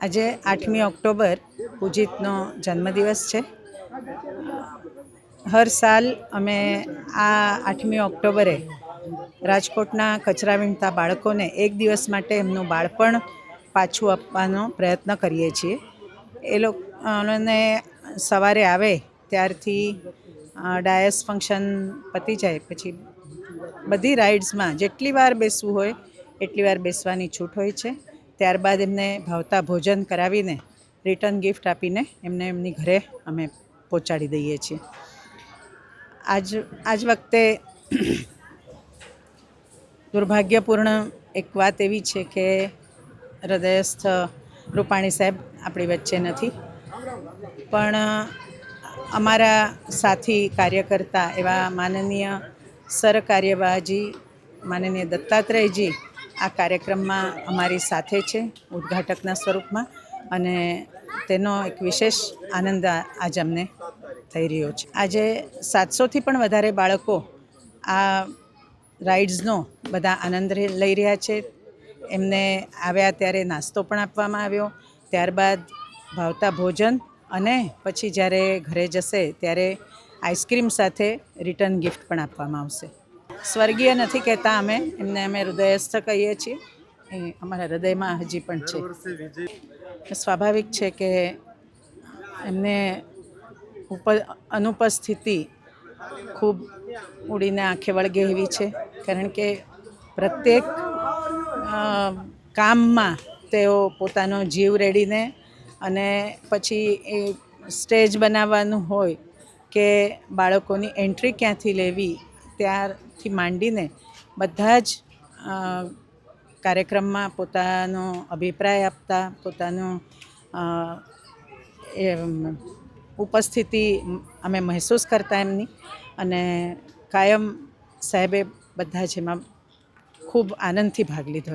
આજે 8મી ઓક્ટોબર પૂજિતનો જન્મદિવસ છે. હર સાલ અમે આ 8મી ઓક્ટોબરે રાજકોટના કચરા વીણતા બાળકોને એક દિવસ માટે એમનું બાળપણ પાછું આપવાનો પ્રયત્ન કરીએ છીએ. એ લોકોને સવારે આવે ત્યારથી ડાયસ ફંક્શન પતી જાય પછી બધી રાઇડ્સમાં જેટલી વાર બેસવું હોય એટલી વાર બેસવાની છૂટ હોય છે. ત્યારબાદ એમને ભાવતા ભોજન કરાવીને રિટર્ન ગિફ્ટ આપીને એમને એમની ઘરે અમે પહોંચાડી દઈએ છીએ. આજ વખતે દુર્ભાગ્યપૂર્ણ એક વાત એવી છે કે હૃદયસ્થ રૂપાણી સાહેબ આપણી વચ્ચે નથી, પણ અમારા સાથી કાર્યકર્તા એવા માનનીય સરકાર્યવાહજી માનનીય દત્તાત્રેયજી આ કાર્યક્રમમાં અમારી સાથે છે ઉદ્ઘાટકના સ્વરૂપમાં, અને તેનો એક વિશેષ આનંદ આજ અમને થઈ રહ્યો છે. આજે 700થી પણ વધારે બાળકો આ રાઇડ્સનો બધા આનંદ લઈ રહ્યા છે. એમને આવ્યા ત્યારે નાસ્તો પણ આપવામાં આવ્યો, ત્યારબાદ ભાવતા ભોજન, અને પછી જ્યારે ઘરે જશે ત્યારે આઈસ્ક્રીમ સાથે રિટર્ન ગિફ્ટ પણ આપવામાં આવશે. સ્વર્ગીય નથી કહેતા, એમને અમે હૃદયસ્થ કહીએ છીએ. એ અમારા હૃદયમાં હજી પણ છે. સ્વાભાવિક છે કે એમને અનુપસ્થિતિ ખૂબ ઉડીને આંખે વળગે એવી છે, કારણ કે પ્રત્યેક કામમાં તેઓ પોતાનો જીવ રેડીને, અને પછી એ સ્ટેજ બનાવવાનું હોય કે બાળકોની એન્ટ્રી ક્યાંથી લેવી ત્યારથી માંડીને બધા જ કાર્યક્રમમાં પોતાનો અભિપ્રાય આપતા, પોતાનું ઉપસ્થિતિ અમે મહેસૂસ કરતા એમની, અને કાયમ સાહેબે બધા જ એમાં ખૂબ આનંદથી ભાગ લીધો.